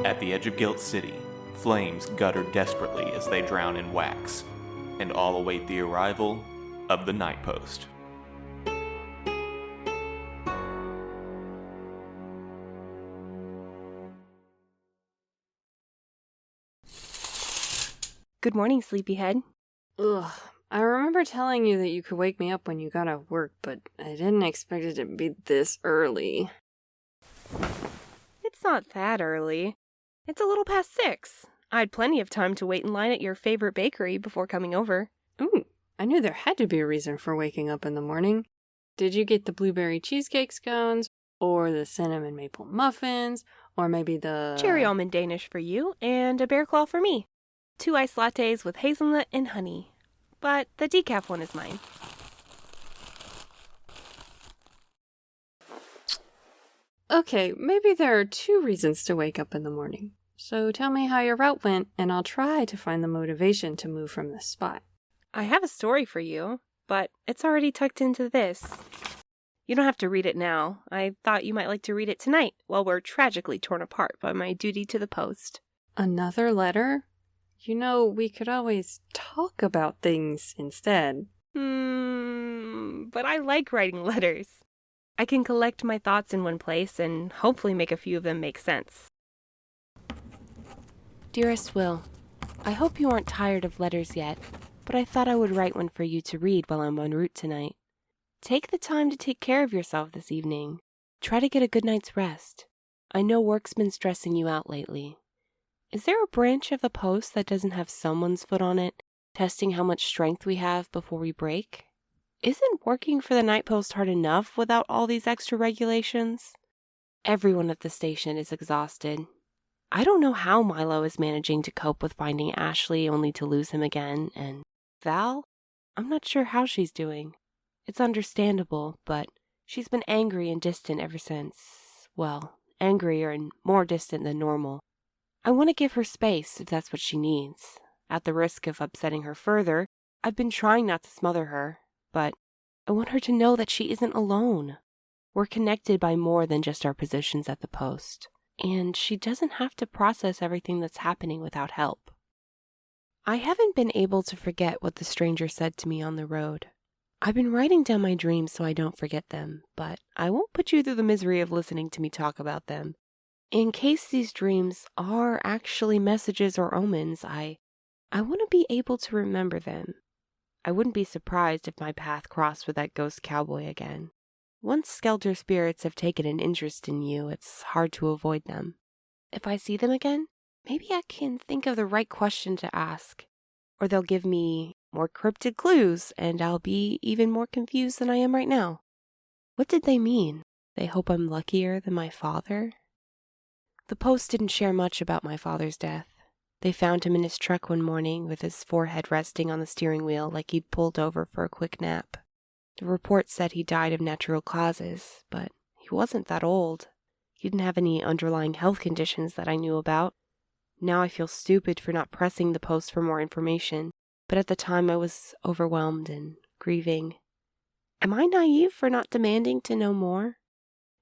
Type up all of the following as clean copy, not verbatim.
At the edge of Guilt City, flames gutter desperately as they drown in wax, and all await the arrival of the Night Post. Good morning, sleepyhead. Ugh, I remember telling you that you could wake me up when you got off work, but I didn't expect it to be this early. It's not that early. It's a little past 6. I had plenty of time to wait in line at your favorite bakery before coming over. Ooh, I knew there had to be a reason for waking up in the morning. Did you get the blueberry cheesecake scones, or the cinnamon maple muffins, or maybe the... Cherry almond Danish for you, and a bear claw for me. 2 iced lattes with hazelnut and honey. But the decaf one is mine. Okay, maybe there are 2 reasons to wake up in the morning. So tell me how your route went, and I'll try to find the motivation to move from this spot. I have a story for you, but it's already tucked into this. You don't have to read it now. I thought you might like to read it tonight, while we're tragically torn apart by my duty to the post. Another letter? You know, we could always talk about things instead. But I like writing letters. I can collect my thoughts in one place and hopefully make a few of them make sense. Dearest Will, I hope you aren't tired of letters yet, but I thought I would write one for you to read while I'm en route tonight. Take the time to take care of yourself this evening. Try to get a good night's rest. I know work's been stressing you out lately. Is there a branch of the post that doesn't have someone's foot on it, testing how much strength we have before we break? Isn't working for the Night Post hard enough without all these extra regulations? Everyone at the station is exhausted. I don't know how Milo is managing to cope with finding Ashley only to lose him again, and Val? I'm not sure how she's doing. It's understandable, but she's been angry and distant ever since. Well, angrier and more distant than normal. I want to give her space if that's what she needs. At the risk of upsetting her further, I've been trying not to smother her, but I want her to know that she isn't alone. We're connected by more than just our positions at the post, and she doesn't have to process everything that's happening without help. I haven't been able to forget what the stranger said to me on the road. I've been writing down my dreams so I don't forget them, but I won't put you through the misery of listening to me talk about them. In case these dreams are actually messages or omens, I want to be able to remember them. I wouldn't be surprised if my path crossed with that ghost cowboy again. Once Skelter spirits have taken an interest in you, it's hard to avoid them. If I see them again, maybe I can think of the right question to ask, or they'll give me more cryptid clues, and I'll be even more confused than I am right now. What did they mean? They hope I'm luckier than my father? The post didn't share much about my father's death. They found him in his truck one morning with his forehead resting on the steering wheel like he'd pulled over for a quick nap. The report said he died of natural causes, but he wasn't that old. He didn't have any underlying health conditions that I knew about. Now I feel stupid for not pressing the post for more information, but at the time I was overwhelmed and grieving. Am I naive for not demanding to know more?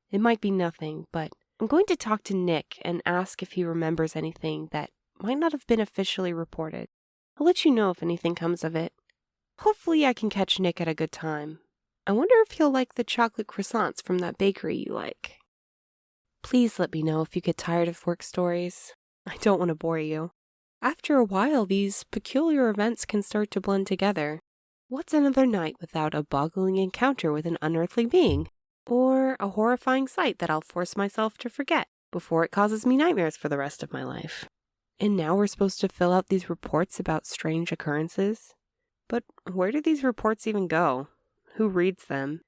It might be nothing, but I'm going to talk to Nick and ask if he remembers anything that might not have been officially reported. I'll let you know if anything comes of it. Hopefully I can catch Nick at a good time. I wonder if he'll like the chocolate croissants from that bakery you like. Please let me know if you get tired of work stories. I don't want to bore you. After a while, these peculiar events can start to blend together. What's another night without a boggling encounter with an unearthly being? Or a horrifying sight that I'll force myself to forget before it causes me nightmares for the rest of my life. And now we're supposed to fill out these reports about strange occurrences? But where do these reports even go? Who reads them?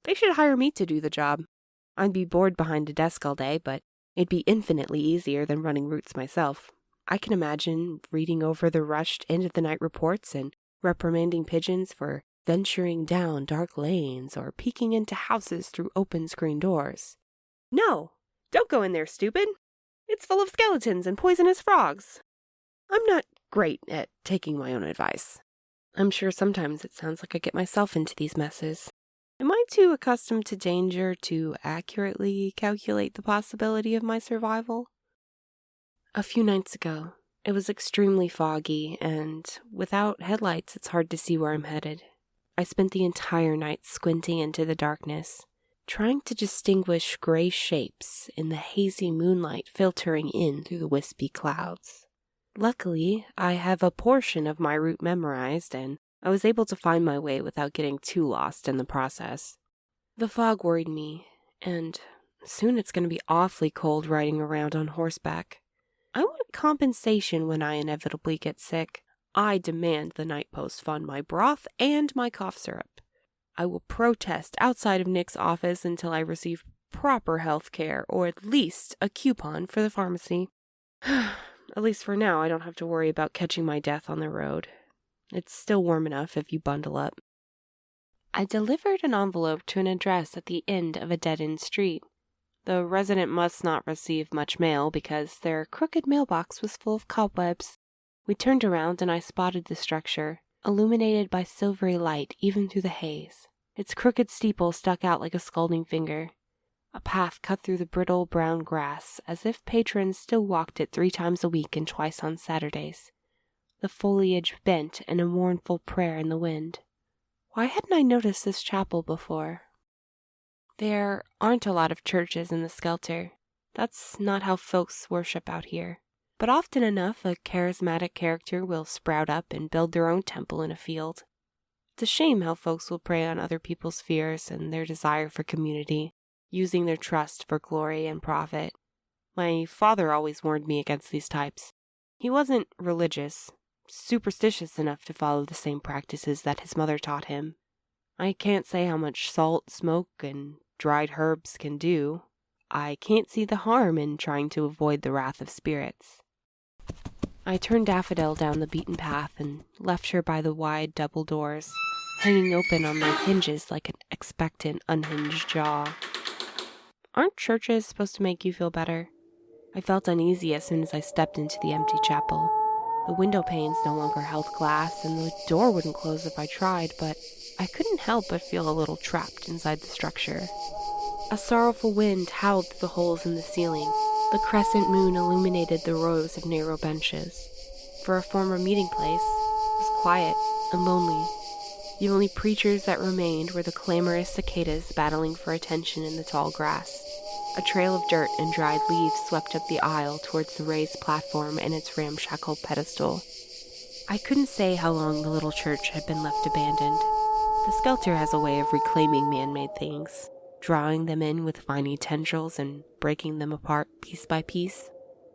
They should hire me to do the job. I'd be bored behind a desk all day, but it'd be infinitely easier than running routes myself. I can imagine reading over the rushed end-of-the-night reports and reprimanding pigeons for venturing down dark lanes or peeking into houses through open screen doors. No! Don't go in there, stupid! It's full of skeletons and poisonous frogs. I'm not great at taking my own advice. I'm sure sometimes it sounds like I get myself into these messes. Am I too accustomed to danger to accurately calculate the possibility of my survival? A few nights ago. It was extremely foggy, and without headlights, it's hard to see where I'm headed. I spent the entire night squinting into the darkness, trying to distinguish gray shapes in the hazy moonlight filtering in through the wispy clouds. Luckily, I have a portion of my route memorized, and I was able to find my way without getting too lost in the process. The fog worried me, and soon it's going to be awfully cold riding around on horseback. I want compensation when I inevitably get sick. I demand the night post fund my broth and my cough syrup. I will protest outside of Nick's office until I receive proper health care, or at least a coupon for the pharmacy. At least for now, I don't have to worry about catching my death on the road. It's still warm enough if you bundle up. I delivered an envelope to an address at the end of a dead-end street. The resident must not receive much mail because their crooked mailbox was full of cobwebs. We turned around and I spotted the structure, illuminated by silvery light even through the haze. Its crooked steeple stuck out like a scalding finger. A path cut through the brittle brown grass, as if patrons still walked it 3 times a week and twice on Saturdays. The foliage bent in a mournful prayer in the wind. Why hadn't I noticed this chapel before? There aren't a lot of churches in the Skelter. That's not how folks worship out here. But often enough, a charismatic character will sprout up and build their own temple in a field. It's a shame how folks will prey on other people's fears and their desire for community, using their trust for glory and profit. My father always warned me against these types. He wasn't religious, superstitious enough to follow the same practices that his mother taught him. I can't say how much salt, smoke, and dried herbs can do. I can't see the harm in trying to avoid the wrath of spirits. I turned Daffodil down the beaten path and left her by the wide double doors, hanging open on their hinges like an expectant, unhinged jaw. Aren't churches supposed to make you feel better? I felt uneasy as soon as I stepped into the empty chapel. The window panes no longer held glass, and the door wouldn't close if I tried, but I couldn't help but feel a little trapped inside the structure. A sorrowful wind howled through the holes in the ceiling. The crescent moon illuminated the rows of narrow benches. For a former meeting place, it was quiet and lonely. The only preachers that remained were the clamorous cicadas battling for attention in the tall grass. A trail of dirt and dried leaves swept up the aisle towards the raised platform and its ramshackle pedestal. I couldn't say how long the little church had been left abandoned. The Skelter has a way of reclaiming man-made things, drawing them in with viney tendrils and breaking them apart piece by piece.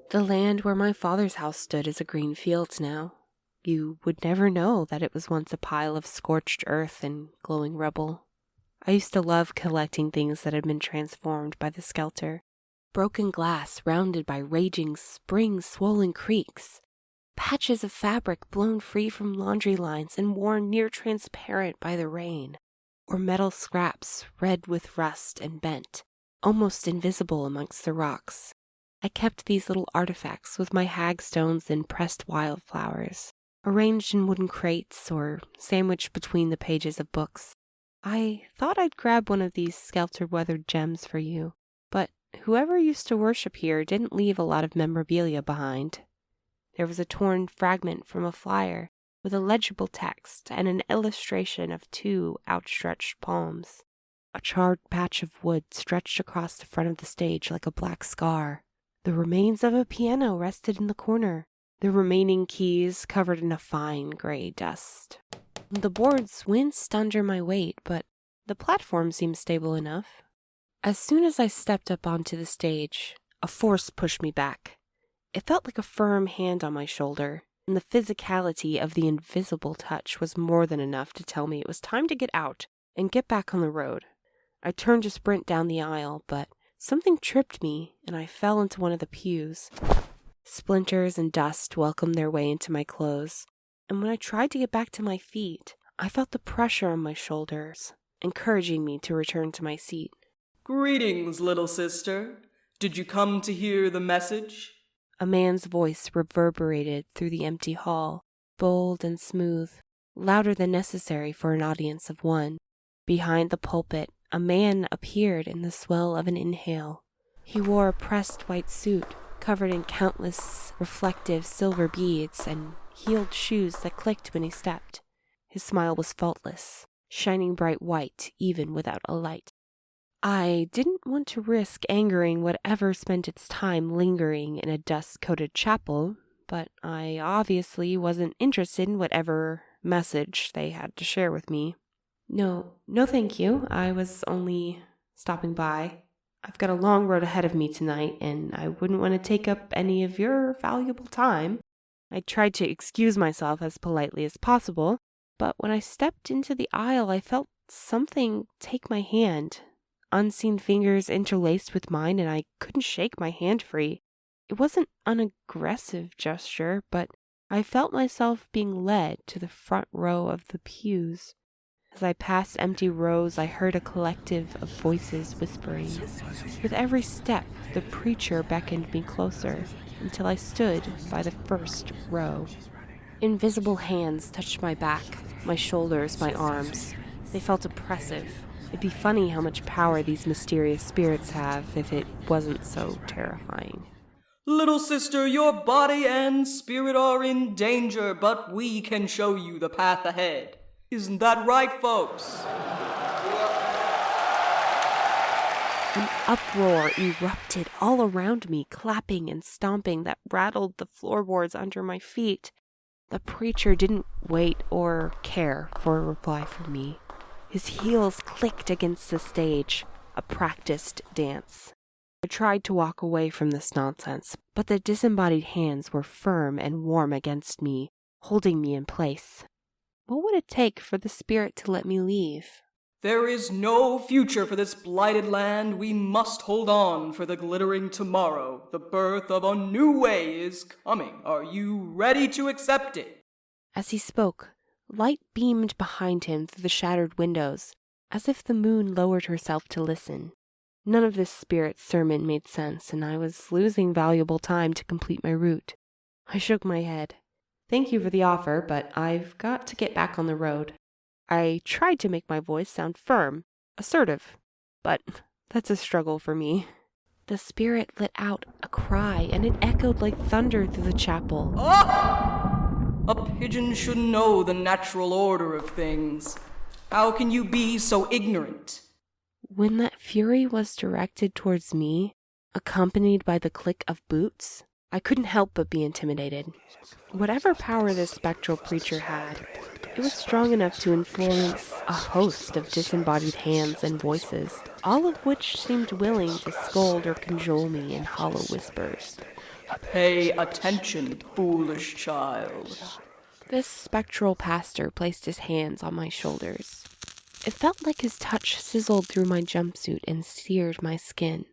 The land where my father's house stood is a green field now. You would never know that it was once a pile of scorched earth and glowing rubble. I used to love collecting things that had been transformed by the Skelter. Broken glass rounded by raging spring-swollen creeks. Patches of fabric blown free from laundry lines and worn near transparent by the rain. Or metal scraps red with rust and bent, almost invisible amongst the rocks. I kept these little artifacts with my hagstones and pressed wildflowers, arranged in wooden crates or sandwiched between the pages of books. I thought I'd grab one of these Skelter-weathered gems for you, but whoever used to worship here didn't leave a lot of memorabilia behind. There was a torn fragment from a flyer with a legible text and an illustration of 2 outstretched palms. A charred patch of wood stretched across the front of the stage like a black scar. The remains of a piano rested in the corner, the remaining keys covered in a fine gray dust. The boards winced under my weight, but the platform seemed stable enough. As soon as I stepped up onto the stage, a force pushed me back. It felt like a firm hand on my shoulder, and the physicality of the invisible touch was more than enough to tell me it was time to get out and get back on the road. I turned to sprint down the aisle, but something tripped me, and I fell into one of the pews. Splinters and dust welcomed their way into my clothes, and when I tried to get back to my feet, I felt the pressure on my shoulders, encouraging me to return to my seat. "Greetings, little sister. Did you come to hear the message?" A man's voice reverberated through the empty hall, bold and smooth, louder than necessary for an audience of one. Behind the pulpit, a man appeared in the swell of an inhale. He wore a pressed white suit, covered in countless reflective silver beads and heeled shoes that clicked when he stepped. His smile was faultless, shining bright white even without a light. I didn't want to risk angering whatever spent its time lingering in a dust-coated chapel, but I obviously wasn't interested in whatever message they had to share with me. No thank you. I was only stopping by. I've got a long road ahead of me tonight, and I wouldn't want to take up any of your valuable time. I tried to excuse myself as politely as possible, but when I stepped into the aisle, I felt something take my hand. Unseen fingers interlaced with mine, and I couldn't shake my hand free. It wasn't an aggressive gesture, but I felt myself being led to the front row of the pews. As I passed empty rows, I heard a collective of voices whispering. With every step, the preacher beckoned me closer, until I stood by the first row. Invisible hands touched my back, my shoulders, my arms. They felt oppressive. It'd be funny how much power these mysterious spirits have if it wasn't so terrifying. Little sister, your body and spirit are in danger, but we can show you the path ahead. Isn't that right, folks? An uproar erupted all around me, clapping and stomping that rattled the floorboards under my feet. The preacher didn't wait or care for a reply from me. His heels clicked against the stage, a practiced dance. I tried to walk away from this nonsense, but the disembodied hands were firm and warm against me, holding me in place. What would it take for the spirit to let me leave? There is no future for this blighted land. We must hold on for the glittering tomorrow. The birth of a new way is coming. Are you ready to accept it? As he spoke, light beamed behind him through the shattered windows, as if the moon lowered herself to listen. None of this spirit's sermon made sense, and I was losing valuable time to complete my route. I shook my head. Thank you for the offer, but I've got to get back on the road. I tried to make my voice sound firm, assertive, but that's a struggle for me. The spirit let out a cry, and it echoed like thunder through the chapel. Oh! A pigeon should know the natural order of things. How can you be so ignorant? When that fury was directed towards me, accompanied by the click of boots, I couldn't help but be intimidated. Whatever power this spectral preacher had, it was strong enough to influence a host of disembodied hands and voices, all of which seemed willing to scold or cajole me in hollow whispers. Pay attention, foolish child. This spectral pastor placed his hands on my shoulders. It felt like his touch sizzled through my jumpsuit and seared my skin.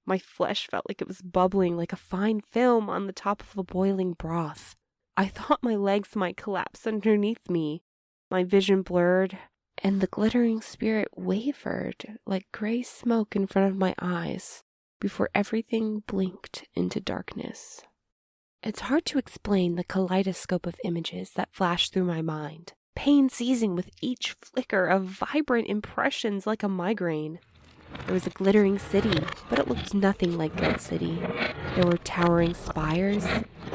My flesh felt like it was bubbling like a fine film on the top of a boiling broth. I thought my legs might collapse underneath me. My vision blurred, and the glittering spirit wavered like gray smoke in front of my eyes before everything blinked into darkness. It's hard to explain the kaleidoscope of images that flashed through my mind, pain seizing with each flicker of vibrant impressions like a migraine. There was a glittering city, but it looked nothing like Good City. There were towering spires,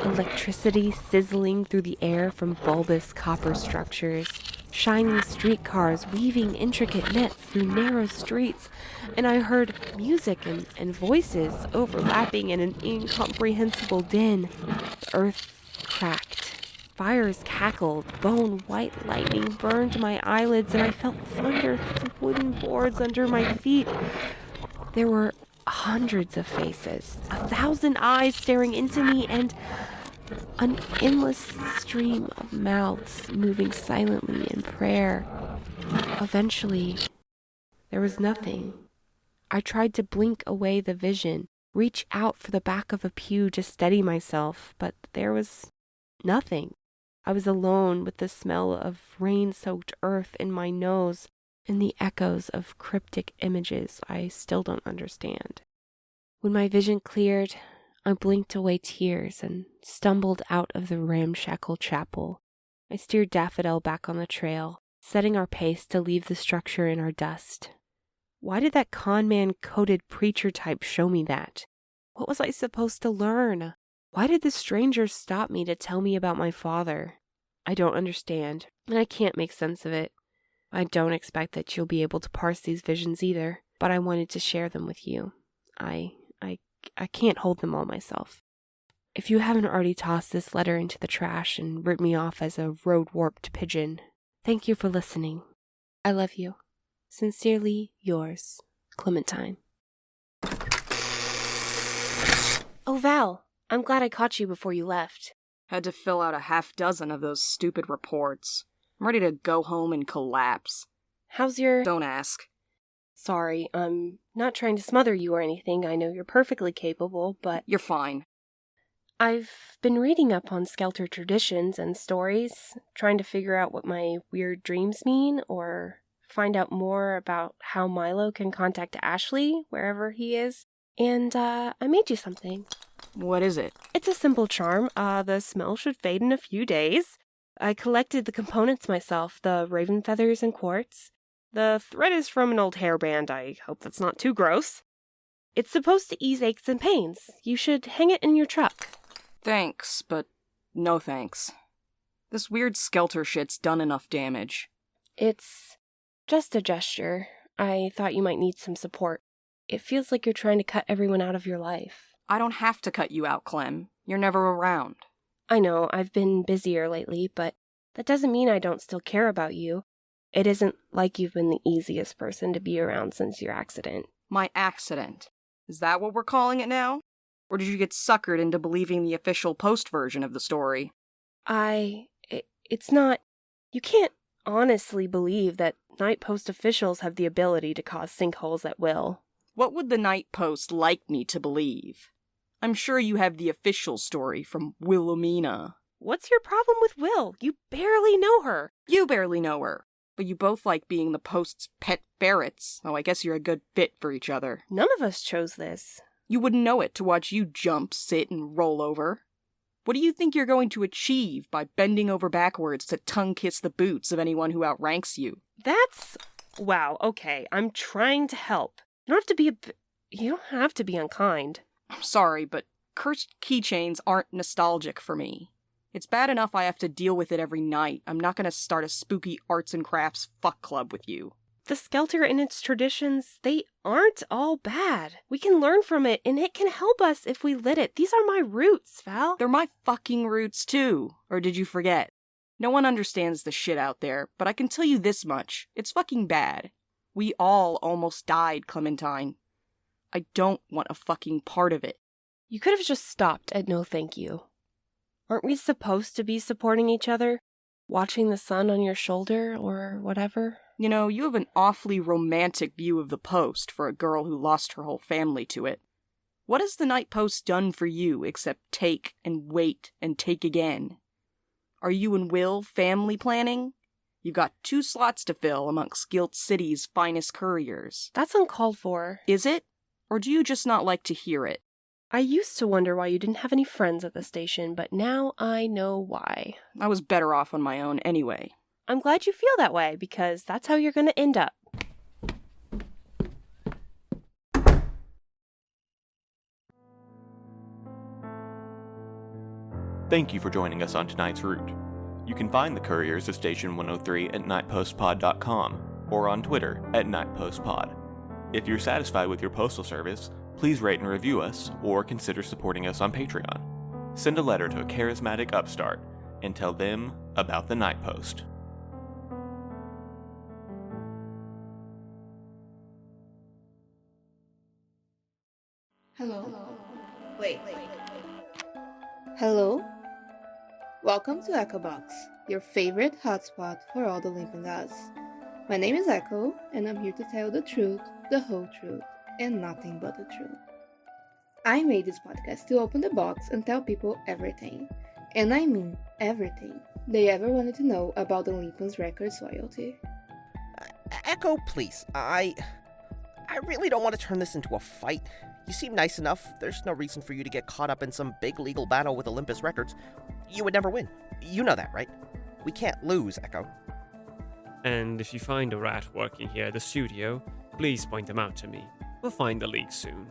electricity sizzling through the air from bulbous copper structures, shining streetcars weaving intricate nets through narrow streets, and I heard music and voices overlapping in an incomprehensible din. The earth cracked. Fires cackled, bone-white lightning burned my eyelids, and I felt thunder through the wooden boards under my feet. There were hundreds of faces, 1,000 eyes staring into me, and an endless stream of mouths moving silently in prayer. Eventually, there was nothing. I tried to blink away the vision, reach out for the back of a pew to steady myself, but there was nothing. I was alone with the smell of rain-soaked earth in my nose and the echoes of cryptic images I still don't understand. When my vision cleared, I blinked away tears and stumbled out of the ramshackle chapel. I steered Daffodil back on the trail, setting our pace to leave the structure in our dust. Why did that con-man-coated preacher type show me that? What was I supposed to learn? Why did the strangers stop me to tell me about my father? I don't understand, and I can't make sense of it. I don't expect that you'll be able to parse these visions either, but I wanted to share them with you. I can't hold them all myself. If you haven't already tossed this letter into the trash and written me off as a road-warped pigeon, thank you for listening. I love you. Sincerely yours, Clementine. Oh, Val, I'm glad I caught you before you left. Had to fill out a half dozen of those stupid reports. I'm ready to go home and collapse. How's your... Don't ask. Sorry, I'm not trying to smother you or anything. I know you're perfectly capable, but... You're fine. I've been reading up on Skelter traditions and stories, trying to figure out what my weird dreams mean, or find out more about how Milo can contact Ashley, wherever he is. And, I made you something. What is it? It's a simple charm. The smell should fade in a few days. I collected the components myself, the raven feathers and quartz. The thread is from an old hairband. I hope that's not too gross. It's supposed to ease aches and pains. You should hang it in your truck. Thanks, but no thanks. This weird Skelter shit's done enough damage. It's just a gesture. I thought you might need some support. It feels like you're trying to cut everyone out of your life. I don't have to cut you out, Clem. You're never around. I know, I've been busier lately, but that doesn't mean I don't still care about you. It isn't like you've been the easiest person to be around since your accident. My accident? Is that what we're calling it now? Or did you get suckered into believing the official Post version of the story? It's not... You can't honestly believe that Night Post officials have the ability to cause sinkholes at will. What would the Night Post like me to believe? I'm sure you have the official story from Wilhelmina. What's your problem with Will? You barely know her. You barely know her. But you both like being the Post's pet ferrets. Oh, I guess you're a good fit for each other. None of us chose this. You wouldn't know it to watch you jump, sit, and roll over. What do you think you're going to achieve by bending over backwards to tongue-kiss the boots of anyone who outranks you? That's... Wow, okay, I'm trying to help. You don't have to be unkind. I'm sorry, but cursed keychains aren't nostalgic for me. It's bad enough I have to deal with it every night. I'm not going to start a spooky arts and crafts fuck club with you. The Skelter and its traditions, they aren't all bad. We can learn from it, and it can help us if we let it. These are my roots, Val. They're my fucking roots, too. Or did you forget? No one understands the shit out there, but I can tell you this much. It's fucking bad. We all almost died, Clementine. I don't want a fucking part of it. You could have just stopped at no thank you. Aren't we supposed to be supporting each other? Watching the sun on your shoulder, or whatever? You know, you have an awfully romantic view of the Post for a girl who lost her whole family to it. What has the Night Post done for you except take and wait and take again? Are you and Will family planning? You've got 2 slots to fill amongst Guilt City's finest couriers. That's uncalled for. Is it? Or do you just not like to hear it? I used to wonder why you didn't have any friends at the station, but now I know why. I was better off on my own anyway. I'm glad you feel that way, because that's how you're going to end up. Thank you for joining us on tonight's route. You can find the couriers of Station 103 at nightpostpod.com or on Twitter at nightpostpod. If you're satisfied with your postal service, please rate and review us or consider supporting us on Patreon. Send a letter to a charismatic upstart and tell them about the Night Post. Hello. Wait. Hello? Welcome to Echo Box, your favorite hotspot for all the Limpangas. My name is Echo, and I'm here to tell the truth, the whole truth, and nothing but the truth. I made this podcast to open the box and tell people everything, and I mean everything, they ever wanted to know about the Limpans Records royalty. Echo, please. I really don't want to turn this into a fight. You seem nice enough. There's no reason for you to get caught up in some big legal battle with Olympus Records. You would never win. You know that, right? We can't lose, Echo. And if you find a rat working here at the studio, please point them out to me. We'll find the leak soon.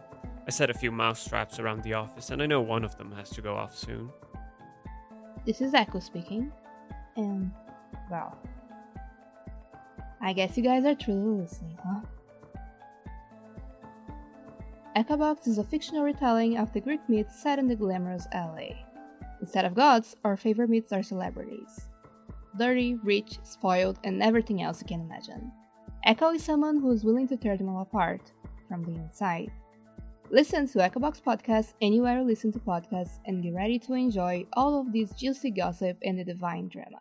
I set a few mouse traps around the office, and I know one of them has to go off soon. This is Echo speaking, and, well, I guess you guys are truly listening, huh? Echo Box is a fictional retelling of the Greek myths set in the glamorous LA. Instead of gods, our favorite myths are celebrities. Dirty, rich, spoiled, and everything else you can imagine. Echo is someone who is willing to tear them all apart, from the inside. Listen to Echo Box Podcast anywhere you listen to podcasts and get ready to enjoy all of this juicy gossip and the divine drama.